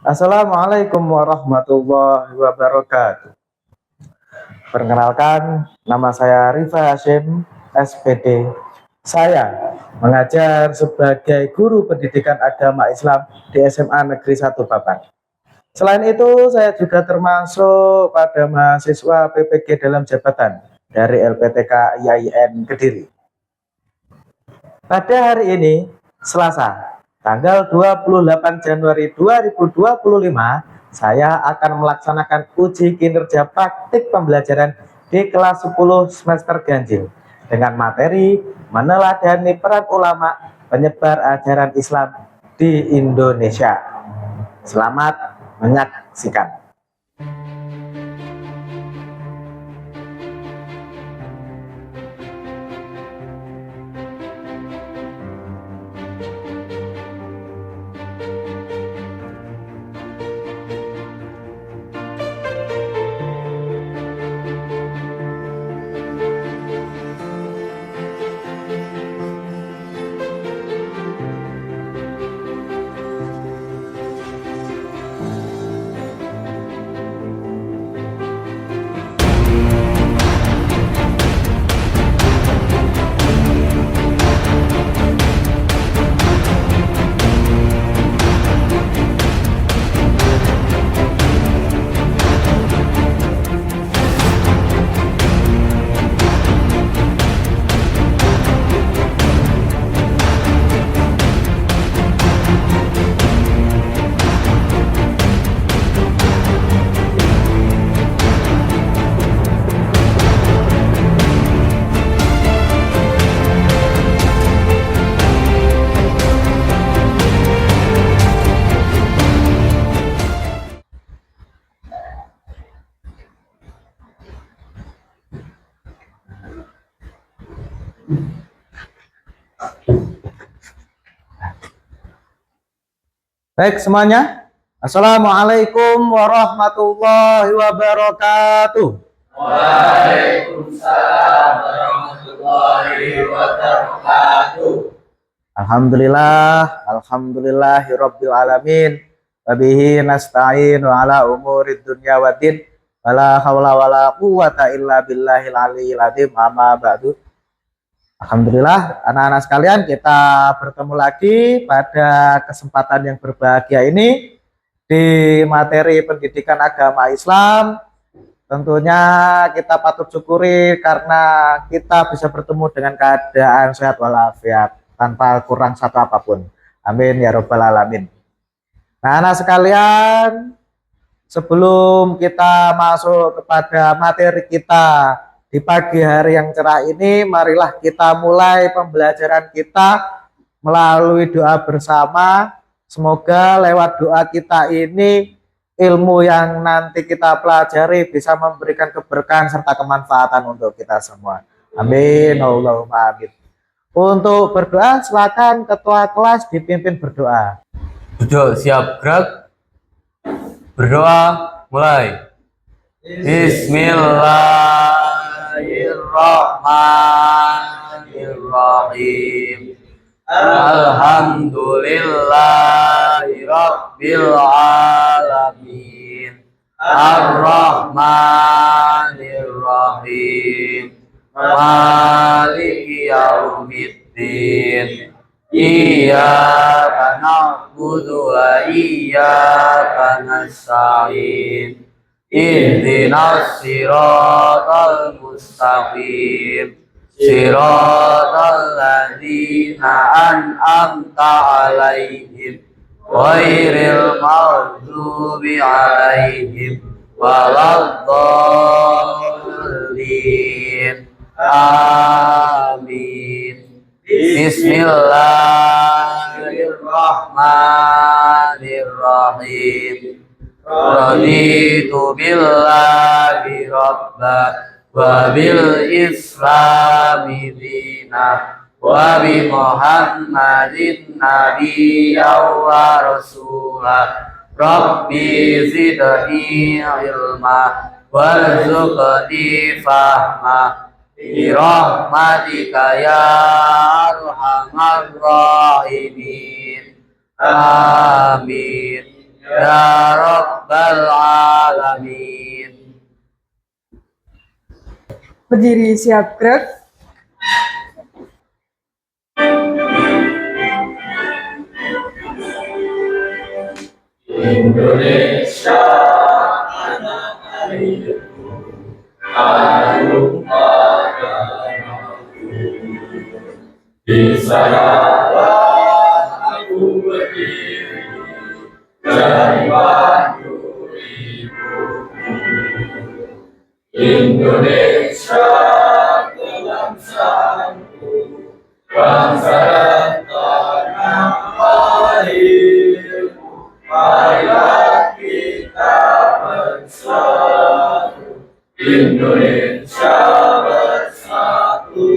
Assalamualaikum warahmatullahi wabarakatuh. Perkenalkan, nama saya Rifa Hashim, SPD. Saya mengajar sebagai guru pendidikan agama Islam di SMA Negeri 1 Bapak. Selain itu, saya juga termasuk pada mahasiswa PPG dalam jabatan dari LPTK IAIN Kediri. Pada hari ini, Selasa, tanggal 28 Januari 2025, saya akan melaksanakan uji kinerja praktik pembelajaran di kelas 10 semester ganjil dengan materi meneladani peran ulama penyebar ajaran Islam di Indonesia. Selamat menyaksikan. Baik semuanya, Assalamualaikum warahmatullahi wabarakatuh. Waalaikumsalam warahmatullahi wabarakatuh. Alhamdulillahirabbil alamin. Wabihi nasta'in wa ala umurid dunya waddin. Wala haula wala quwata illa billahil aliyyil azim. Amma ba'du. Alhamdulillah, anak-anak sekalian, kita bertemu lagi pada kesempatan yang berbahagia ini di materi pendidikan agama Islam. Tentunya kita patut syukuri karena kita bisa bertemu dengan keadaan sehat walafiat tanpa kurang satu apapun. Amin ya robbal alamin. Nah, anak sekalian, sebelum kita masuk kepada materi kita di pagi hari yang cerah ini, marilah kita mulai pembelajaran kita melalui doa bersama. Semoga lewat doa kita ini ilmu yang nanti kita pelajari bisa memberikan keberkahan serta kemanfaatan untuk kita semua. Amin. Allahumma amin. Untuk berdoa, silakan ketua kelas dipimpin berdoa. Duduk siap gerak. Berdoa mulai. Bismillahirrahmanirrahim. Alhamdulillahirabbil alamin. Ar-Rahmanir-Rahim. Maliki yaumiddin. Iyyaka na'budu wa iyyaka nasta'in. Ihdinas siratal mustaqim. Siratal ladzina an'amta 'alaihim ghairil maghdubi 'alaihim waladdallin. Amin. Bismillahirrahmanirrahim. Raditu billahi rabba wa bil islami dina wa bi Muhammadin nabiyyan wa rasulah. Rabbi zidni ilma warzuqni fahma birahmatika ya arhamar rahimin. Amin. ya rabbal alamin. Berdiri siap gerak. Indonesia anak airku, harum padaku. Di sanalah aku berdiri dari batu ibuku. Indonesia bangsaku, bangsa dan tanah airku. Marilah kita bersatu, Indonesia bersatu.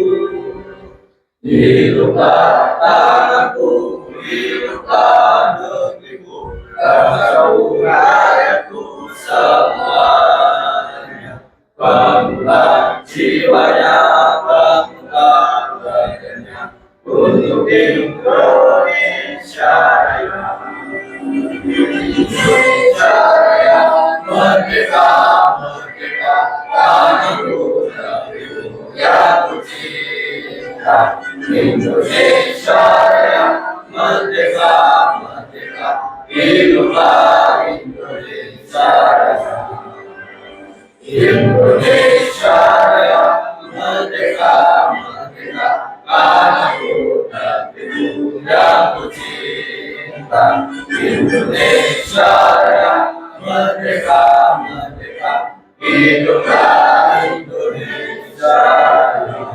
Hiduplah tanahku, hiduplah negeriku, bangsa rakyatku semuanya. Bangunlah jiwanya, bangunlah badannya untuk Indonesia Raya. Indonesia Raya, merdeka, merdeka, tanahku, negeriku yang ku cinta. Indonesia Raya, merdeka, merdeka, hiduplah Indonesia Raya. Indonesia Raya, merdeka, merdeka, tanahku, negeriku yang ku cinta. Indonesia Raya, merdeka, merdeka, hiduplah Indonesia Raya.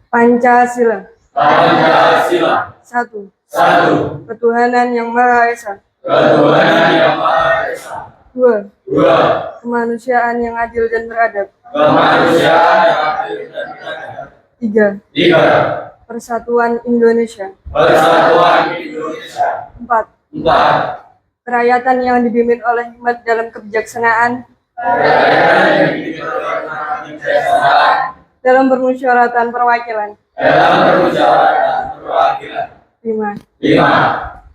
Pancasila. Pancasila. 1. Satu. Ketuhanan yang Maha Esa. Ketuhanan yang Maha Esa. 2. Dua. Kemanusiaan yang adil dan beradab. Kemanusiaan yang adil dan beradab. 3. Tiga. Persatuan Indonesia. Persatuan Indonesia. 4. Empat. Kerakyatan yang dibimbing oleh hikmat dalam kebijaksanaan Kerakyatan yang diperlukan kebijaksanaan dalam permusyawaratan perwakilan. dalam permusyawaratan perwakilan. 5. Lima.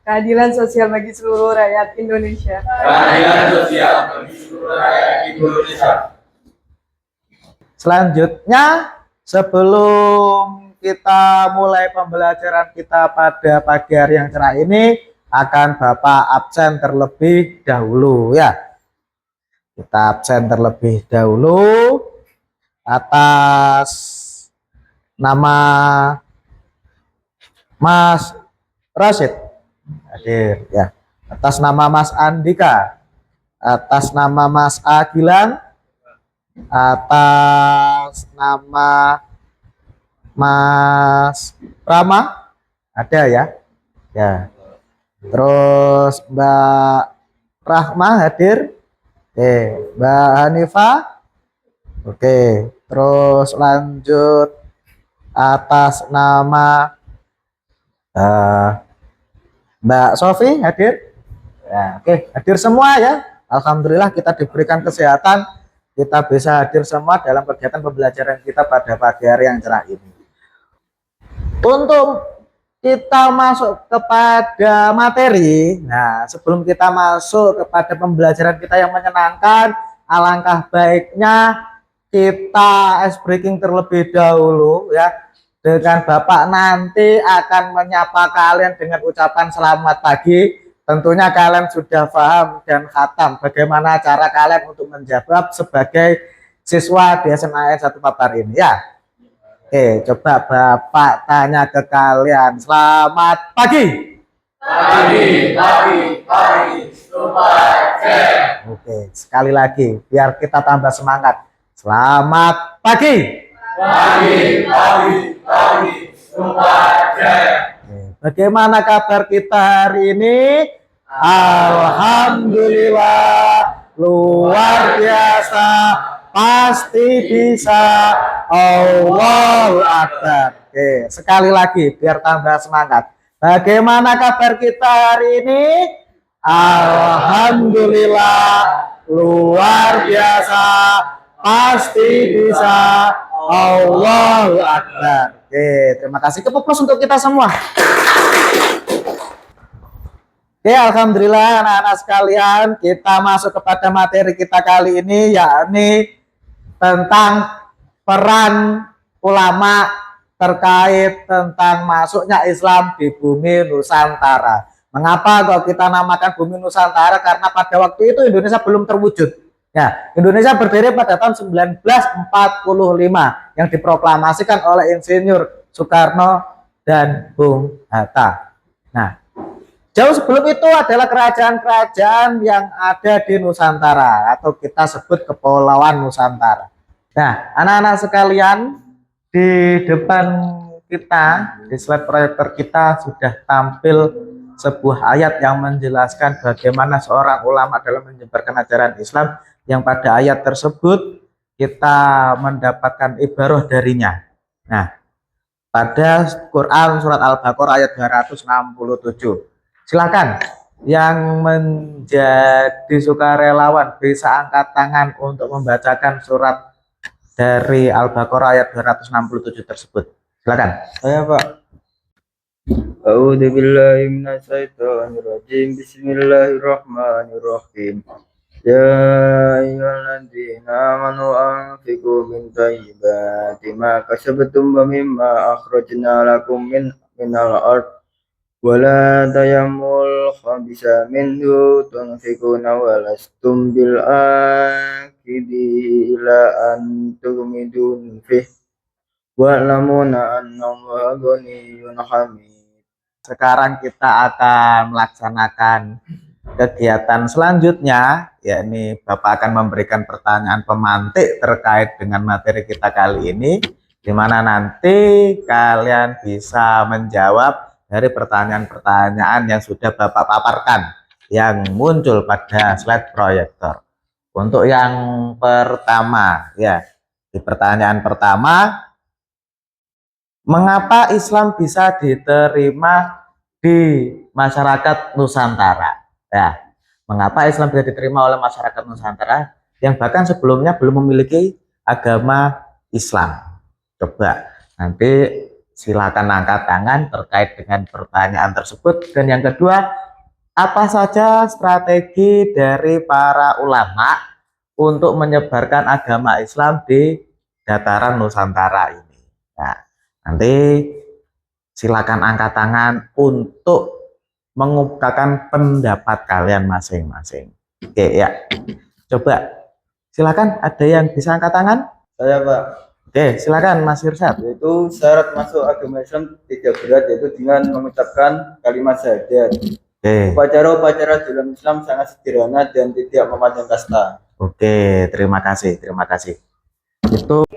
Keadilan sosial bagi seluruh rakyat Indonesia. Keadilan sosial bagi seluruh rakyat Indonesia. Selanjutnya, sebelum kita mulai pembelajaran kita pada pagi hari yang cerah ini, akan Bapak absen terlebih dahulu ya. Kita absen terlebih dahulu atas nama Mas Rashid hadir ya. Atas nama Mas Andika, atas nama Mas Agilan, atas nama Mas Rama ada ya. Ya. Terus Mbak Rahma hadir. Oke, Mbak Hanifah. Oke, terus lanjut atas nama Mbak Sofi hadir. Ya, oke, hadir semua ya. Alhamdulillah kita diberikan kesehatan, kita bisa hadir semua dalam kegiatan pembelajaran kita pada pagi hari yang cerah ini. Untuk kita masuk kepada materi, nah sebelum kita masuk kepada pembelajaran kita yang menyenangkan, alangkah baiknya kita ice breaking terlebih dahulu ya. Dengan Bapak nanti akan menyapa kalian dengan ucapan selamat pagi. Tentunya kalian sudah paham dan khatam bagaimana cara kalian untuk menjawab sebagai siswa di SMA 1 Papar ini ya. Oke, coba Bapak tanya ke kalian. Selamat pagi. Pagi, pagi, pagi, selamat siang. Oke, sekali lagi biar kita tambah semangat. Selamat pagi. Pagi, pagi, pagi, selamat siang. Oke, bagaimana kabar kita hari ini? Alhamdulillah, luar biasa, pasti bisa. Allahu Akbar. Oke, sekali lagi biar tambah semangat. Bagaimana kabar kita hari ini? Alhamdulillah, luar biasa, pasti bisa. Allahu Akbar. Oke, terima kasih. Keputus untuk kita semua. Oke, alhamdulillah anak-anak sekalian, kita masuk kepada materi kita kali ini, yakni tentang peran ulama terkait tentang masuknya Islam di bumi Nusantara. Mengapa kok kita namakan bumi Nusantara? Karena pada waktu itu Indonesia belum terwujud. Ya, Indonesia berdiri pada tahun 1945 yang diproklamasikan oleh Insinyur Soekarno dan Bung Hatta. Nah, jauh sebelum itu adalah kerajaan-kerajaan yang ada di Nusantara atau kita sebut Kepulauan Nusantara. Nah, anak-anak sekalian, di depan kita, di slide proyektor kita sudah tampil sebuah ayat yang menjelaskan bagaimana seorang ulama dalam menyebarkan ajaran Islam, yang pada ayat tersebut kita mendapatkan ibarah darinya. Nah, pada Quran surat Al-Baqarah ayat 267. Silakan yang menjadi sukarelawan bisa angkat tangan untuk membacakan surat dari Al-Baqarah ayat 267 tersebut. Silakan. Saya Pak. A'udzu billahi minasyaitonir rajim. Bismillahirrahmanirrahim. Ya ayyuhalladzina amanu anfiqu min thayyibati ma kasabtum wa mimma akhrajna lakum minal ard wa la tayammul khabisa minhu tunfiquna wa lastum bil akidi ila an tughmidun fih wa'lamuna annallaha ghaniyyun hamid. Sekarang kita akan melaksanakan kegiatan selanjutnya, yakni Bapak akan memberikan pertanyaan pemantik terkait dengan materi kita kali ini, di mana nanti kalian bisa menjawab dari pertanyaan-pertanyaan yang sudah Bapak paparkan yang muncul pada slide proyektor. Untuk yang pertama, ya, di pertanyaan pertama, mengapa Islam bisa diterima di masyarakat Nusantara? Ya, mengapa Islam bisa diterima oleh masyarakat Nusantara yang bahkan sebelumnya belum memiliki agama Islam? Coba nanti silakan angkat tangan terkait dengan pertanyaan tersebut. Dan yang kedua, apa saja strategi dari para ulama untuk menyebarkan agama Islam di dataran Nusantara ini? Nah, nanti silakan angkat tangan untuk mengungkapkan pendapat kalian masing-masing. Oke ya, coba silakan, ada yang bisa angkat tangan? Saya Pak. Oke, silakan Mas Irsad. Yaitu syarat masuk agama Islam tidak berat, yaitu dengan mengucapkan kalimat syahadat. Oke. Upacara-upacara dalam Islam sangat sederhana dan tidak memandang kasta. Oke, terima kasih, terima kasih. Itu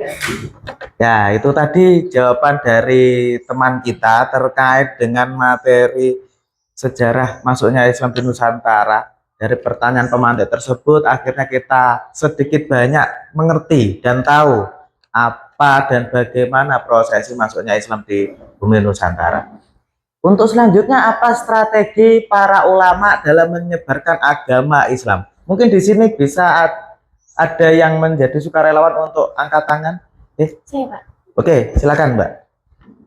ya, itu tadi jawaban dari teman kita terkait dengan materi sejarah masuknya Islam di Nusantara. Dari pertanyaan pemantik tersebut, akhirnya kita sedikit banyak mengerti dan tahu apa dan bagaimana prosesi masuknya Islam di bumi Nusantara. Untuk selanjutnya, apa strategi para ulama dalam menyebarkan agama Islam? Mungkin di sini bisa ada yang menjadi sukarelawan untuk angkat tangan. Saya Pak. Oke, silakan Mbak.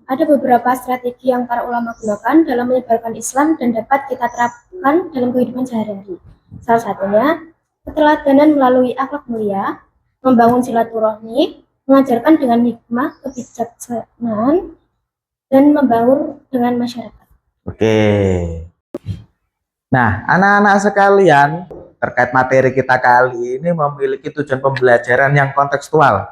Ada beberapa strategi yang para ulama gunakan dalam menyebarkan Islam dan dapat kita terapkan dalam kehidupan sehari-hari. Salah satunya, keteladanan melalui akhlak mulia, membangun silaturahmi, mengajarkan dengan hikmah, kebijaksanaan, dan membangun dengan masyarakat. Oke. Nah, anak-anak sekalian, terkait materi kita kali ini memiliki tujuan pembelajaran yang kontekstual.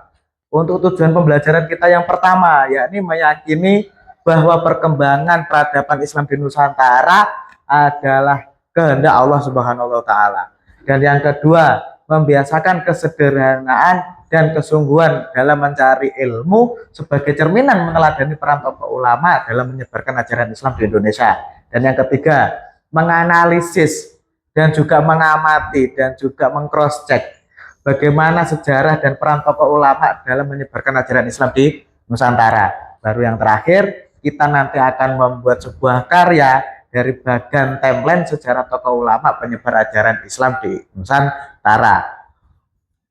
Untuk tujuan pembelajaran kita yang pertama, yakni meyakini bahwa perkembangan peradaban Islam di Nusantara adalah kehendak Allah Subhanahu wa Ta'ala. Dan yang kedua, membiasakan kesederhanaan dan kesungguhan dalam mencari ilmu sebagai cerminan meneladani peran tokoh ulama dalam menyebarkan ajaran Islam di Indonesia. Dan yang ketiga, menganalisis dan juga mengamati dan juga meng-cross-check bagaimana sejarah dan peran tokoh ulama dalam menyebarkan ajaran Islam di Nusantara. Baru yang terakhir, kita nanti akan membuat sebuah karya dari bagian timeline sejarah tokoh ulama penyebar ajaran Islam di Nusantara.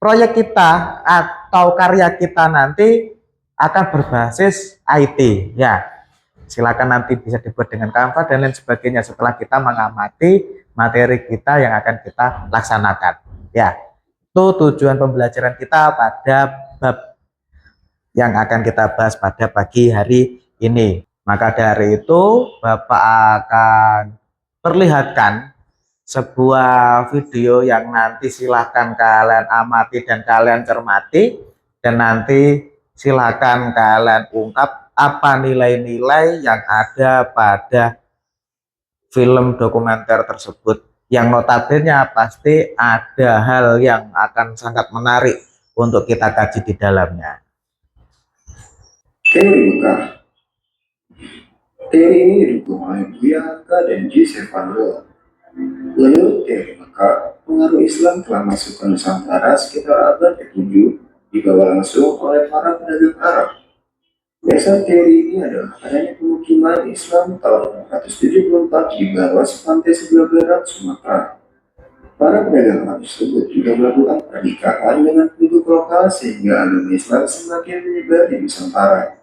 Proyek kita atau karya kita nanti akan berbasis IT, ya. silakan nanti bisa dibuat dengan Canva dan lain sebagainya setelah kita mengamati materi kita yang akan kita laksanakan. Ya, itu tujuan pembelajaran kita pada bab yang akan kita bahas pada pagi hari ini. Maka dari itu Bapak akan perlihatkan sebuah video yang nanti silahkan kalian amati dan kalian cermati, dan nanti silahkan kalian ungkap apa nilai-nilai yang ada pada film dokumenter tersebut, yang notabene pasti ada hal yang akan sangat menarik untuk kita kaji di dalamnya. Teori Mekah. Teori ini didukung oleh Bianca dan G. Stefano. Menurut teori Mekah, pengaruh Islam telah masuk ke Nusantara sekitar abad ke-7, dibawa langsung oleh para pedagang Arab. Dasar teori ini adalah adanya pemukiman Islam tahun 474 di bawah pantai sebelah barat Sumatera. Para pedagang Arab tersebut juga melakukan pernikahan dengan penduduk lokal sehingga agama Islam semakin menyebar di Nusantara.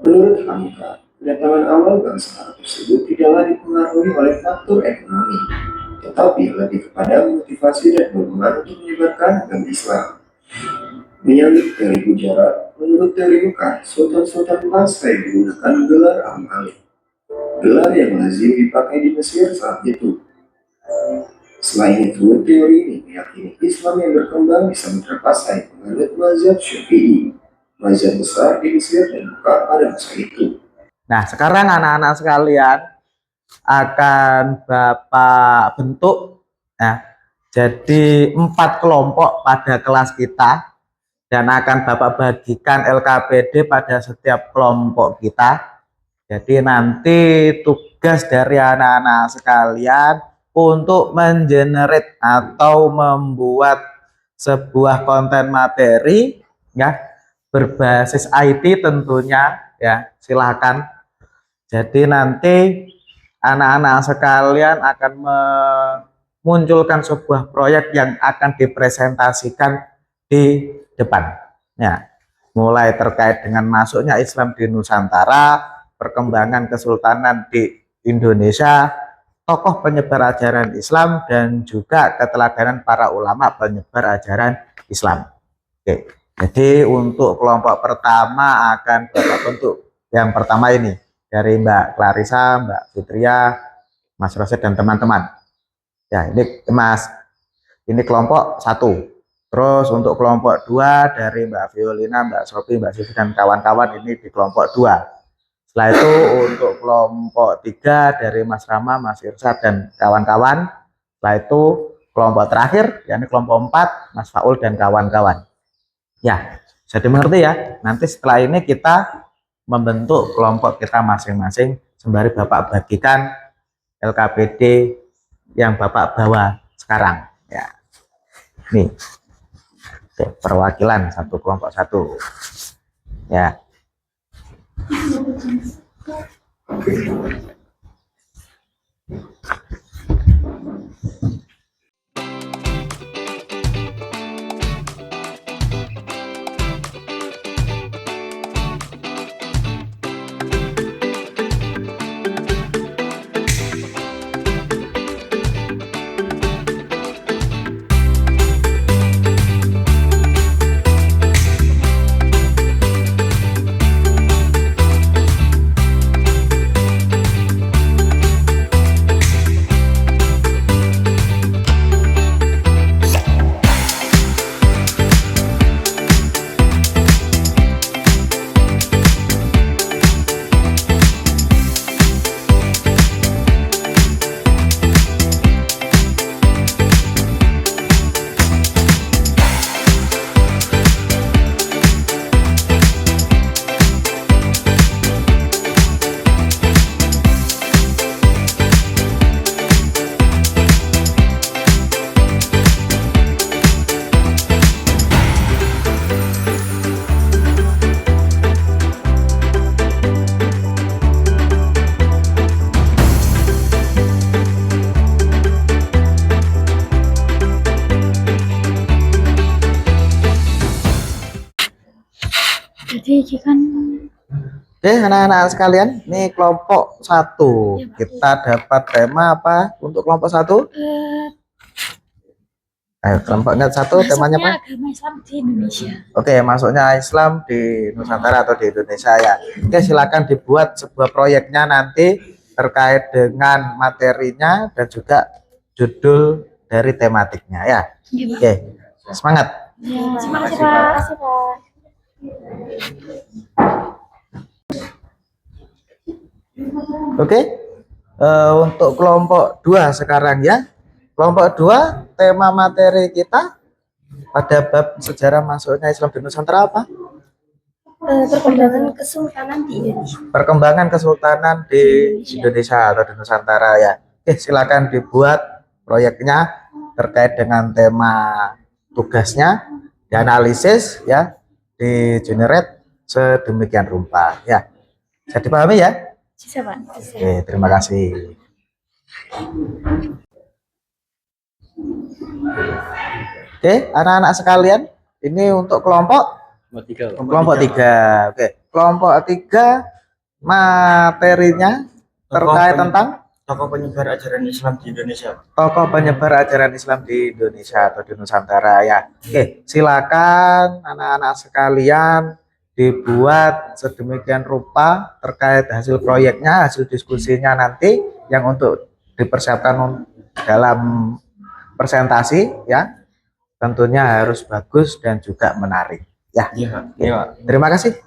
Menurut Hamka, kedatangan awal bangsa Arab tersebut tidaklah dipengaruhi oleh faktor ekonomi, tetapi lebih kepada motivasi dan dorongan untuk menyebarkan agama Islam. Menyambut teori Gujarat, menurut teori Mekah, sultan-sultan bangsa menggunakan gelar Al-Malik, gelar yang lazim dipakai di Mesir saat itu. Selain itu, teori ini meyakini Islam yang berkembang bisa Pasai menganut mazhab Syafi'i, mazhab besar di Mesir dan Mekah pada masa itu. Nah, sekarang anak-anak sekalian akan Bapak bentuk jadi 4 kelompok pada kelas kita, dan akan Bapak bagikan LKPD pada setiap kelompok kita. Jadi nanti tugas dari anak-anak sekalian untuk mengenerate atau membuat sebuah konten materi ya, berbasis IT tentunya ya, silahkan. Jadi nanti anak-anak sekalian akan memunculkan sebuah proyek yang akan dipresentasikan di depan ya, mulai terkait dengan masuknya Islam di Nusantara, perkembangan kesultanan di Indonesia, tokoh penyebar ajaran Islam, dan juga keteladanan para ulama penyebar ajaran Islam. Oke, jadi untuk kelompok pertama akan Bapak bentuk. Yang pertama ini dari Mbak Clarissa, Mbak Fitria, Mas Rosid dan teman-teman. Ya, ini kelompok 1. Terus untuk kelompok 2 dari Mbak Violina, Mbak Sophie, Mbak Sisi dan kawan-kawan ini di kelompok 2. Setelah itu untuk kelompok 3 dari Mas Rama, Mas Irsad dan kawan-kawan. Setelah itu kelompok terakhir, yakni kelompok 4, Mas Faul dan kawan-kawan. Ya, jadi mengerti ya. Nanti setelah ini kita membentuk kelompok kita masing-masing sembari Bapak bagikan LKPD yang Bapak bawa sekarang. Ya, nih. Oke, perwakilan satu kelompok 1 ya. Oke, anak-anak sekalian, ini kelompok 1. Kita dapat tema apa untuk kelompok 1? Ayo, kelompoknya 1 temanya apa? Agama Islam di Indonesia. Oke, masuknya Islam di Nusantara atau di Indonesia ya. Oke, silakan dibuat sebuah proyeknya nanti terkait dengan materinya dan juga judul dari tematiknya ya. Oke, semangat. Terima kasih Pak. Oke, untuk kelompok 2 sekarang ya. Kelompok 2 tema materi kita pada bab sejarah masuknya Islam di Nusantara apa? Perkembangan Kesultanan di Indonesia. Perkembangan Kesultanan di Indonesia atau di Nusantara ya. Oke, silakan dibuat proyeknya terkait dengan tema tugasnya, dianalisis ya, di generate sedemikian rupa ya. Bisa dipahami ya? Bisa Pak. Oke, terima kasih. Oke, anak-anak sekalian, ini untuk kelompok 3. Oke, kelompok 3 materinya terkait tentang tokoh penyebar ajaran Islam di Indonesia. tokoh penyebar ajaran Islam di Indonesia atau di Nusantara ya. Oke, silakan anak-anak sekalian dibuat sedemikian rupa terkait hasil proyeknya, hasil diskusinya nanti yang untuk dipersiapkan dalam presentasi ya. Tentunya harus bagus dan juga menarik ya. Iya. Terima kasih.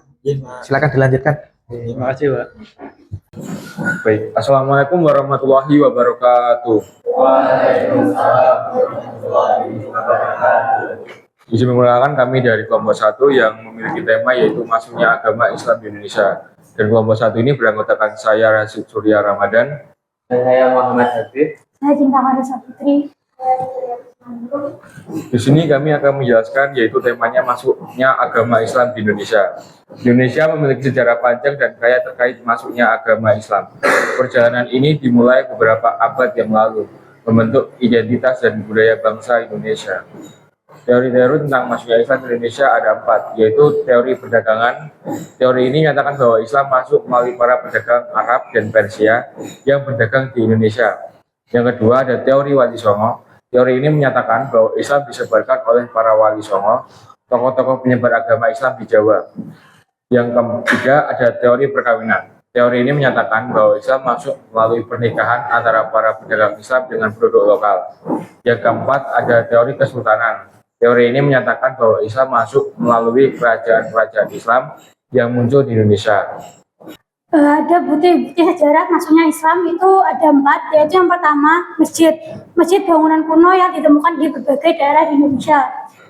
Silakan dilanjutkan. Terima kasih, Pak. Baik, Assalamualaikum warahmatullahi wabarakatuh. Izin memperkenalkan kami dari kelompok 1 yang memiliki tema yaitu masuknya agama Islam di Indonesia. Dan kelompok 1 ini beranggotakan saya Rasid Surya Ramadan. Dan saya Muhammad Habib. Saya Cinta Marisa Putri. Di sini kami akan menjelaskan yaitu temanya masuknya agama Islam di Indonesia. Indonesia memiliki sejarah panjang dan kaya terkait masuknya agama Islam. Perjalanan ini dimulai beberapa abad yang lalu, membentuk identitas dan budaya bangsa Indonesia. Teori-teori tentang masuknya Islam di Indonesia ada 4, yaitu teori perdagangan. Teori ini menyatakan bahwa Islam masuk melalui para pedagang Arab dan Persia yang berdagang di Indonesia. Yang kedua ada teori Wali Songo. Teori ini menyatakan bahwa Islam disebarkan oleh para wali songo, tokoh-tokoh penyebar agama Islam di Jawa. Yang ketiga ada teori perkawinan. Teori ini menyatakan bahwa Islam masuk melalui pernikahan antara para pedagang Islam dengan penduduk lokal. Yang keempat ada teori kesultanan. Teori ini menyatakan bahwa Islam masuk melalui kerajaan-kerajaan Islam yang muncul di Indonesia. Ada bukti-bukti sejarah masuknya Islam itu ada 4, yaitu yang pertama masjid bangunan kuno yang ditemukan di berbagai daerah di Indonesia.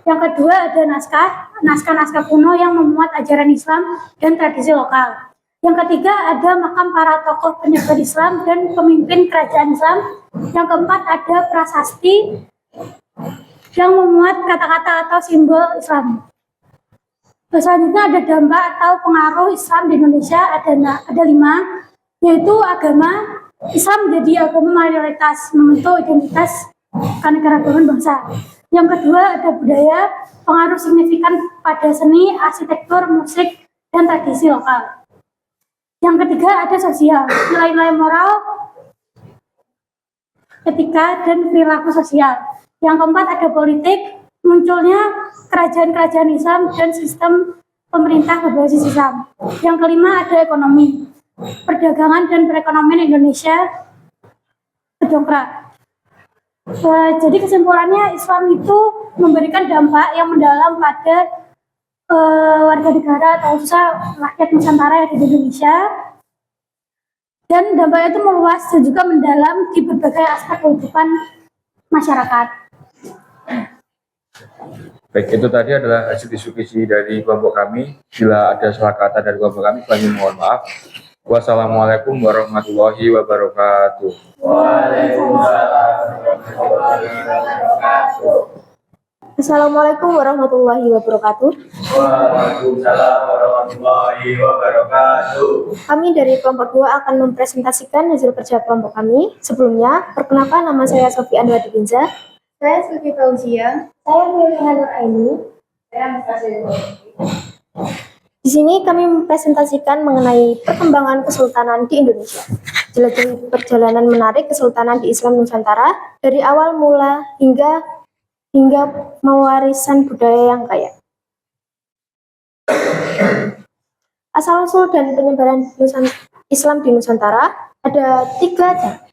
Yang kedua ada naskah kuno yang memuat ajaran Islam dan tradisi lokal. Yang ketiga ada makam para tokoh penyebar Islam dan pemimpin kerajaan Islam. Yang keempat ada prasasti yang memuat kata-kata atau simbol Islam. Selanjutnya ada dampak atau pengaruh Islam di Indonesia ada 5, yaitu agama Islam menjadi agama mayoritas membentuk identitas keanekaragaman bangsa. Yang kedua ada budaya, pengaruh signifikan pada seni, arsitektur, musik, dan tradisi lokal. Yang ketiga ada sosial, nilai-nilai moral, etika, dan perilaku sosial. Yang keempat ada politik, munculnya kerajaan-kerajaan Islam dan sistem pemerintah berbasis Islam. Yang kelima ada ekonomi, perdagangan dan perekonomian Indonesia berdongkrak. Jadi kesimpulannya Islam itu memberikan dampak yang mendalam pada warga negara atau khususnya rakyat Nusantara yang di Indonesia, dan dampaknya itu meluas dan juga mendalam di berbagai aspek kehidupan masyarakat. Baik, itu tadi adalah hasil diskusi dari kelompok kami. Bila ada salah kata dari kelompok kami mohon maaf. Wassalamualaikum warahmatullahi wabarakatuh. Assalamualaikum warahmatullahi wabarakatuh. Waalaikumsalam warahmatullahi wabarakatuh. Kami dari kelompok 2 akan mempresentasikan hasil kerja kelompok kami. Sebelumnya, perkenalkan nama saya Sofi Anwar Binza. Saya Sylvie Fauzia. Saya Melina Nur Aini. Saya Anastasia. Di sini kami mempresentasikan mengenai perkembangan kesultanan di Indonesia. Jelajahi perjalanan menarik kesultanan di Islam Nusantara dari awal mula hingga mewarisan budaya yang kaya. Asal-usul dan penyebaran Islam di Nusantara ada 3 cara.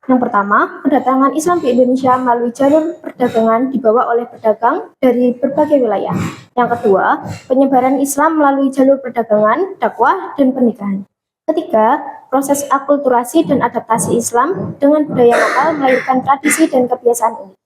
Yang pertama, kedatangan Islam di Indonesia melalui jalur perdagangan dibawa oleh pedagang dari berbagai wilayah. Yang kedua, penyebaran Islam melalui jalur perdagangan, dakwah, dan pernikahan. Ketiga, proses akulturasi dan adaptasi Islam dengan budaya lokal melahirkan tradisi dan kebiasaan unik.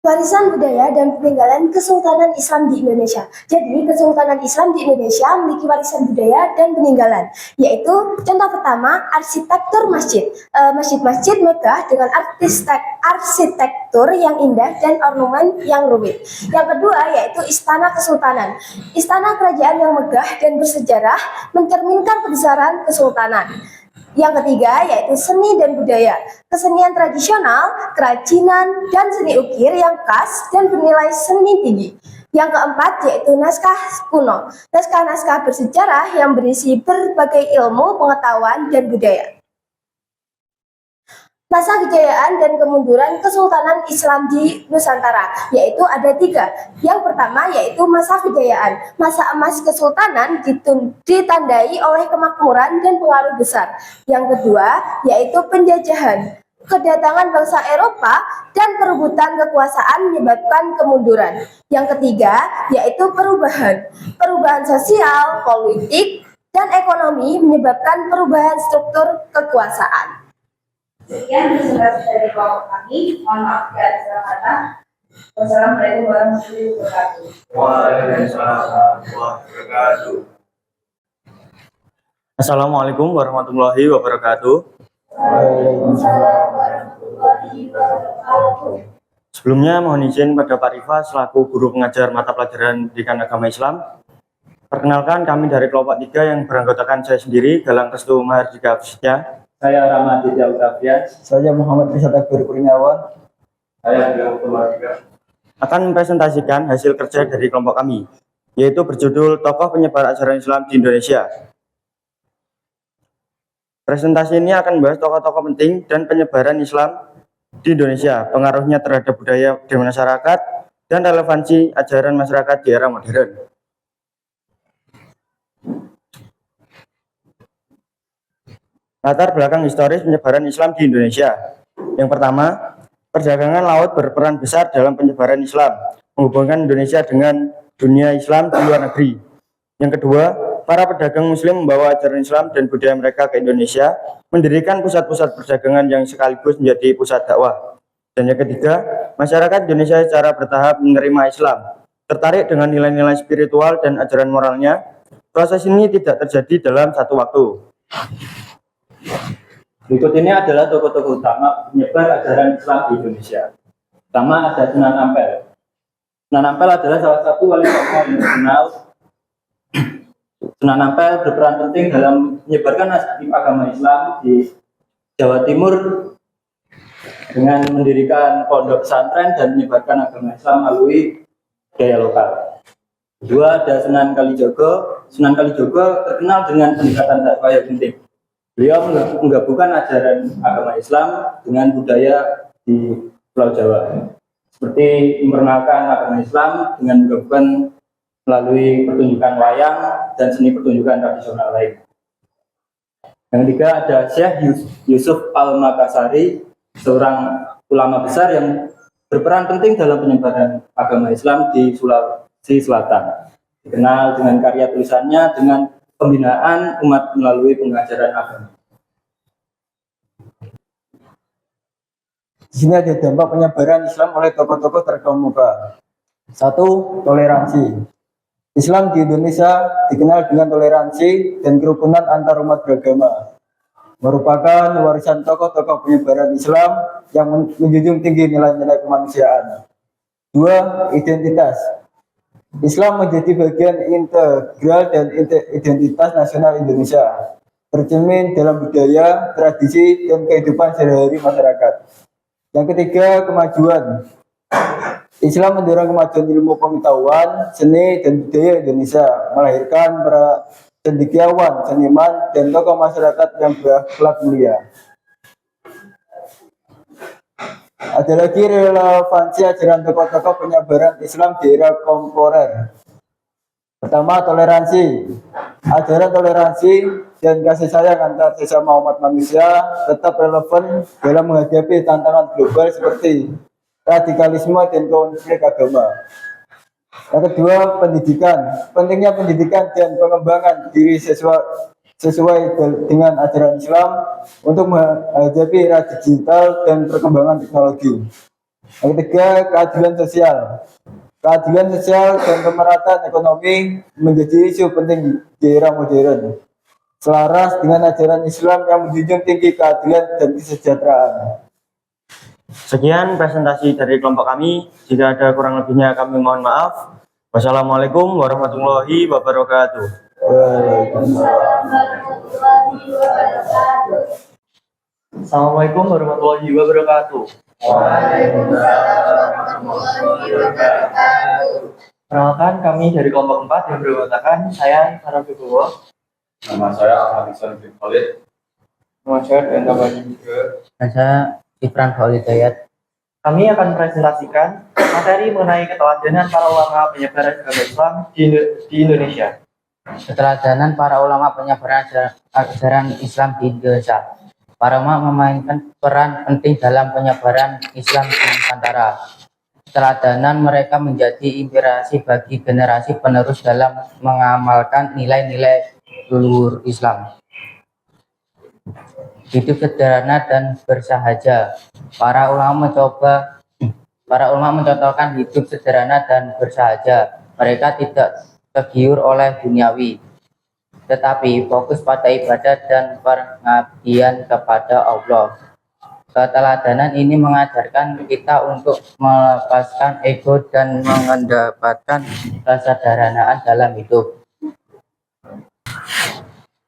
Warisan budaya dan peninggalan Kesultanan Islam di Indonesia. Jadi, Kesultanan Islam di Indonesia memiliki warisan budaya dan peninggalan, yaitu contoh pertama, arsitektur masjid. Masjid-masjid megah dengan arsitektur yang indah dan ornamen yang rumit. Yang kedua, yaitu Istana Kesultanan. Istana kerajaan yang megah dan bersejarah mencerminkan kebesaran kesultanan. Yang ketiga, yaitu seni dan budaya. Kesenian tradisional, kerajinan, dan seni ukir yang khas dan bernilai seni tinggi. Yang keempat, yaitu naskah kuno. Naskah-naskah bersejarah yang berisi berbagai ilmu, pengetahuan, dan budaya. Masa kejayaan dan kemunduran Kesultanan Islam di Nusantara, yaitu ada 3. Yang pertama yaitu masa kejayaan. Masa emas Kesultanan ditandai oleh kemakmuran dan pengaruh besar. Yang kedua yaitu penjajahan. Kedatangan bangsa Eropa dan perebutan kekuasaan menyebabkan kemunduran. Yang ketiga yaitu perubahan. Perubahan sosial, politik, dan ekonomi menyebabkan perubahan struktur kekuasaan. Sekian presentasi dari kelompok kami. Mohon maaf jika ada salah kata. Wassalamualaikum warahmatullahi wabarakatuh. Waalaikumsalam warahmatullahi wabarakatuh. Assalamualaikum warahmatullahi wabarakatuh. Waalaikumsalam warahmatullahi wabarakatuh. Sebelumnya mohon izin pada Pak Rifa selaku guru pengajar mata pelajaran Pendidikan Agama Islam. Perkenalkan, kami dari kelompok 3 yang beranggotakan saya sendiri, Galang Restu Mahardika Fisya. Saya Ramaditya Utafian. Saya Muhammad Rizal Takbir Kurniawan. Saya Galang Tumahardika. Akan mempresentasikan hasil kerja dari kelompok kami, yaitu berjudul Tokoh Penyebar Ajaran Islam di Indonesia. Presentasi ini akan membahas tokoh-tokoh penting dan penyebaran Islam di Indonesia, pengaruhnya terhadap budaya di masyarakat, dan relevansi ajaran masyarakat di era modern. Latar belakang historis penyebaran Islam di Indonesia. Yang pertama, perdagangan laut berperan besar dalam penyebaran Islam, menghubungkan Indonesia dengan dunia Islam di luar negeri. Yang kedua, para pedagang Muslim membawa ajaran Islam dan budaya mereka ke Indonesia, mendirikan pusat-pusat perdagangan yang sekaligus menjadi pusat dakwah. Dan yang ketiga, masyarakat Indonesia secara bertahap menerima Islam, tertarik dengan nilai-nilai spiritual dan ajaran moralnya. Proses ini tidak terjadi dalam satu waktu. Berikut ini adalah tokoh-tokoh utama penyebar ajaran Islam di Indonesia. Pertama ada Sunan Ampel. Sunan Ampel adalah salah satu wali songo yang terkenal. Sunan Ampel berperan penting dalam menyebarkan agama Islam di Jawa Timur dengan mendirikan pondok pesantren dan menyebarkan agama Islam melalui budaya lokal. Kedua ada Sunan Kalijogo. Sunan Kalijogo terkenal dengan pendekatan dakwah yang penting. Beliau menggabungkan ajaran agama Islam dengan budaya di Pulau Jawa, seperti memperkenalkan agama Islam dengan menggabungkan melalui pertunjukan wayang dan seni pertunjukan tradisional lain. Yang ketiga ada Syekh Yusuf Al-Makassari, seorang ulama besar yang berperan penting dalam penyebaran agama Islam di Sulawesi Selatan. Dikenal dengan karya tulisannya dengan pembinaan umat melalui pengajaran agama. Di sini ada dampak penyebaran Islam oleh tokoh-tokoh terkemuka. 1. Toleransi. Islam di Indonesia dikenal dengan toleransi dan kerukunan antar umat beragama. Merupakan warisan tokoh-tokoh penyebaran Islam yang menjunjung tinggi nilai-nilai kemanusiaan. 2. Identitas. Islam menjadi bagian integral dan identitas nasional Indonesia, tercermin dalam budaya, tradisi, dan kehidupan sehari-hari masyarakat. Yang ketiga, kemajuan. Islam mendorong kemajuan ilmu pengetahuan, seni, dan budaya Indonesia, melahirkan para cendekiawan, seniman, dan tokoh masyarakat yang berakhlak mulia. Ada lagi relevansi ajaran tokoh-tokoh penyebaran Islam di era kontemporer. Pertama, toleransi. Ajaran toleransi dan kasih sayang antar sesama umat manusia tetap relevan dalam menghadapi tantangan global seperti radikalisme dan konflik agama. Yang kedua, pendidikan. Pentingnya pendidikan dan pengembangan diri sesuai dengan ajaran Islam untuk menghadapi era digital dan perkembangan teknologi. Yang ketiga, keadilan sosial. Keadilan sosial dan pemerataan ekonomi menjadi isu penting di era modern, selaras dengan ajaran Islam yang menjunjung tinggi keadilan dan kesejahteraan. Sekian presentasi dari kelompok kami. Jika ada kurang lebihnya kami mohon maaf. Wassalamualaikum warahmatullahi wabarakatuh. Assalamualaikum warahmatullahi wabarakatuh. Perkenalkan, kami dari kelompok 4 yang beranggotakan saya Sarah Fibowo. Nama saya Ahmad Ihsan bin Khalid. Nama saya Denda Bani juga. Dan saya Ifran Faulidayat. Kami akan presentasikan materi mengenai keteladanan para ulama penyebaran agama Islam di Indonesia. Keteladanan para ulama penyebaran ajaran Islam di Indonesia. Para ulama memainkan peran penting dalam penyebaran Islam di Nusantara. Keteladanan mereka menjadi inspirasi bagi generasi penerus dalam mengamalkan nilai-nilai luhur Islam. Hidup sederhana dan bersahaja. Para ulama mencontohkan hidup sederhana dan bersahaja. Mereka tidak tergiur oleh duniawi, tetapi fokus pada ibadah dan pengabdian kepada Allah. Keteladanan ini mengajarkan kita untuk melepaskan ego dan mendapatkan kesederhanaan dalam hidup.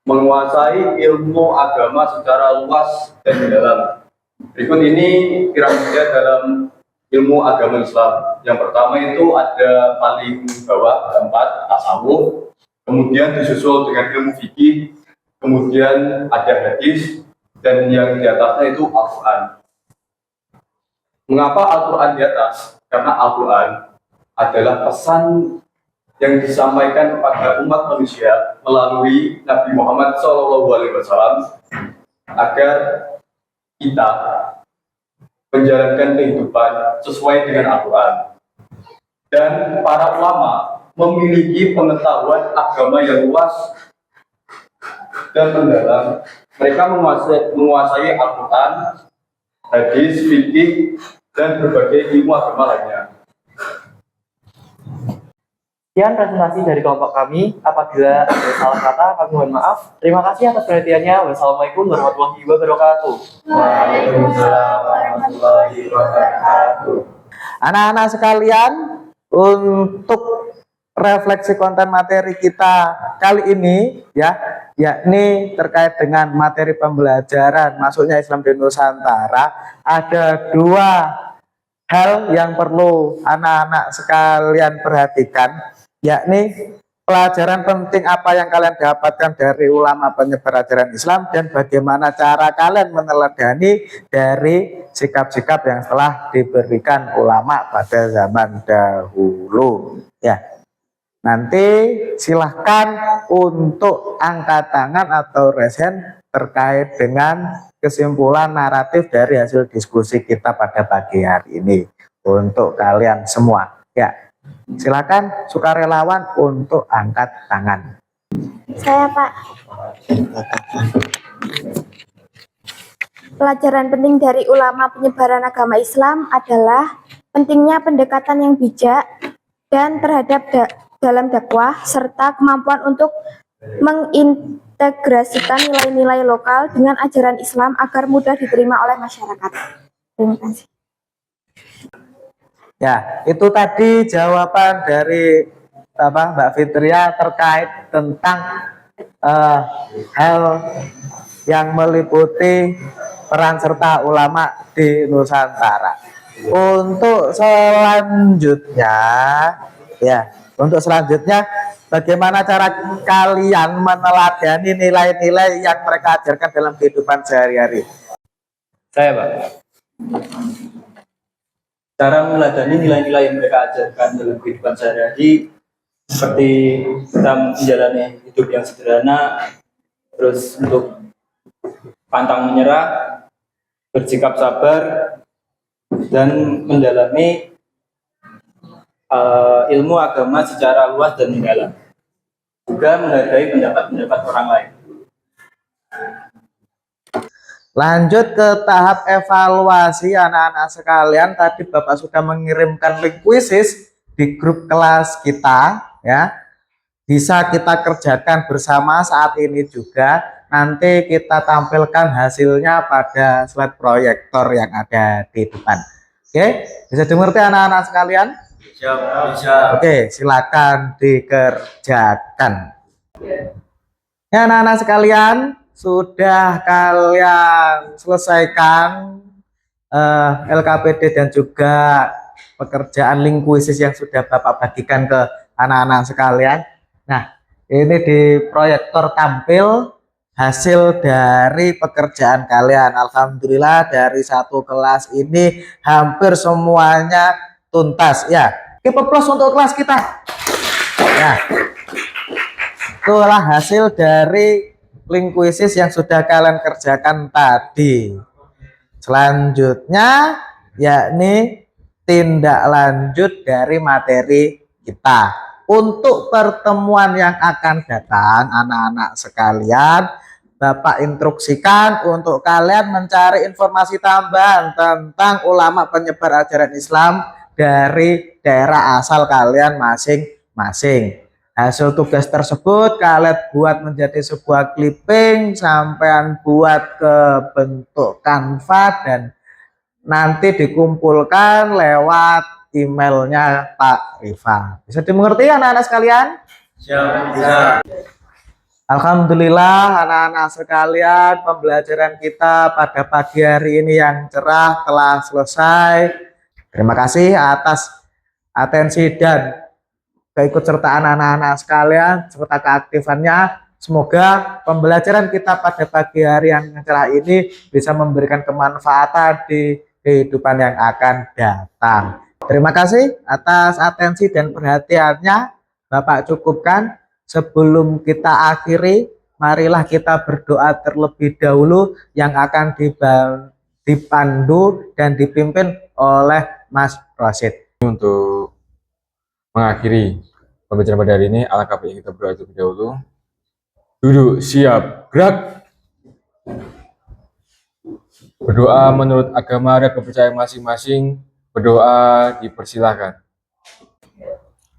Menguasai ilmu agama secara luas dan mendalam. Berikut ini piramida dalam ilmu agama Islam. Yang pertama itu ada paling bawah, keempat, tasawuf. Kemudian disusul dengan ilmu fikih. Kemudian ada hadis. Dan yang di atasnya itu Al-Quran. Mengapa Al-Quran di atas? Karena Al-Quran adalah pesan yang disampaikan kepada umat manusia melalui Nabi Muhammad SAW agar kita menjalankan kehidupan sesuai dengan Al-Quran. Dan para ulama memiliki pengetahuan agama yang luas dan mendalam. Mereka menguasai Al-Quran, hadis, fikih, dan berbagai ilmu agama lainnya. Sekian presentasi dari kelompok kami. Apabila ada salah kata, kami mohon maaf. Terima kasih atas perhatiannya. Wassalamualaikum warahmatullahi wabarakatuh. Waalaikumsalam warahmatullahi wabarakatuh. Anak-anak sekalian, untuk refleksi konten materi kita kali ini yakni terkait dengan materi pembelajaran masuknya Islam di Nusantara, ada dua hal yang perlu anak-anak sekalian perhatikan, yakni pelajaran penting apa yang kalian dapatkan dari ulama penyebar ajaran Islam dan bagaimana cara kalian meneladani dari sikap-sikap yang telah diberikan ulama pada zaman dahulu. Nanti silahkan untuk angkat tangan atau raise hand terkait dengan kesimpulan naratif dari hasil diskusi kita pada pagi hari ini untuk kalian semua. Silakan sukarelawan untuk angkat tangan. Saya, Pak. Pelajaran penting dari ulama penyebaran agama Islam adalah pentingnya pendekatan yang bijak dan terhadap dalam dakwah serta kemampuan untuk mengintegrasikan nilai-nilai lokal dengan ajaran Islam agar mudah diterima oleh masyarakat. Terima kasih. Itu tadi jawaban dari Mbak Fitria terkait tentang hal yang meliputi peran serta ulama di Nusantara. Untuk selanjutnya, ya, untuk selanjutnya, bagaimana cara kalian meneladani nilai-nilai yang mereka ajarkan dalam kehidupan sehari-hari? Saya, Pak. Cara meneladani nilai-nilai yang mereka ajarkan dalam kehidupan sehari-hari seperti kita menjalani hidup yang sederhana, terus untuk pantang menyerah, bersikap sabar, dan mendalami ilmu agama secara luas dan mendalam. Juga menghargai pendapat-pendapat orang lain. Lanjut ke tahap evaluasi anak-anak sekalian. Tadi Bapak sudah mengirimkan link kuisis di grup kelas kita, ya. Bisa kita kerjakan bersama saat ini juga. Nanti kita tampilkan hasilnya pada slide proyektor yang ada di depan. Oke, bisa dimengerti anak-anak sekalian? Bisa. Oke, silakan dikerjakan. Ya, anak-anak sekalian, sudah kalian selesaikan LKPD dan juga pekerjaan lingkuisis yang sudah Bapak bagikan ke anak-anak sekalian. Nah, ini di proyektor tampil hasil dari pekerjaan kalian. Alhamdulillah dari satu kelas ini hampir semuanya tuntas, ya. Oke, plus untuk kelas kita. Nah, itulah hasil dari lingkuisis yang sudah kalian kerjakan tadi. Selanjutnya yakni tindak lanjut dari materi kita. Untuk pertemuan yang akan datang anak-anak sekalian, Bapak instruksikan untuk kalian mencari informasi tambahan tentang ulama penyebar ajaran Islam dari daerah asal kalian masing-masing. Hasil tugas tersebut kalian buat menjadi sebuah clipping, sampean buat ke bentuk Canva dan nanti dikumpulkan lewat emailnya Pak Rifa. Bisa dimengerti anak-anak sekalian? Bisa. Alhamdulillah anak-anak sekalian, pembelajaran kita pada pagi hari ini yang cerah telah selesai. Terima kasih atas atensi dan keikutsertaan anak-anak sekalian serta keaktifannya. Semoga pembelajaran kita pada pagi hari yang cerah ini bisa memberikan kemanfaatan di kehidupan yang akan datang. Terima kasih atas atensi dan perhatiannya. Bapak cukupkan. Sebelum kita akhiri, marilah kita berdoa terlebih dahulu yang akan dipandu dan dipimpin oleh Mas Rosid. Untuk mengakhiri pembelajaran pada hari ini, alangkah baiknya kita berdoa terlebih dahulu. Duduk, siap, gerak. Berdoa menurut agama dan kepercayaan masing-masing. Berdoa dipersilahkan.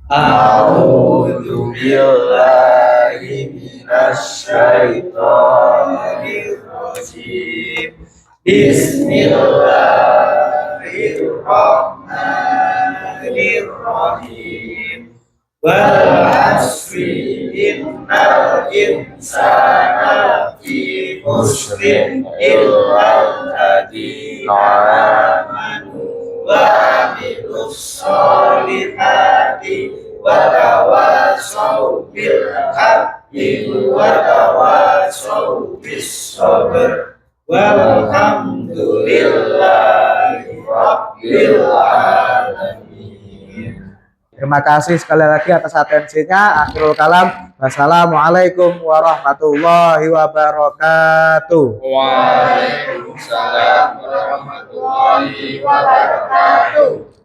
A'udzu billahi minasyaitonir rajim. Bismillahirrahmanirrahim. Wal 'asri innal insana lafi khusrin illa alladziina amanu wa 'amilus sholihati wa tawassaw bil haqqi wa tawassaw bis sabr. Walhamdulillahi rabbil alamin. Terima kasih sekali lagi atas atensinya. Akhirul kalam. Wassalamualaikum warahmatullahi wabarakatuh. Waalaikumsalam warahmatullahi wabarakatuh.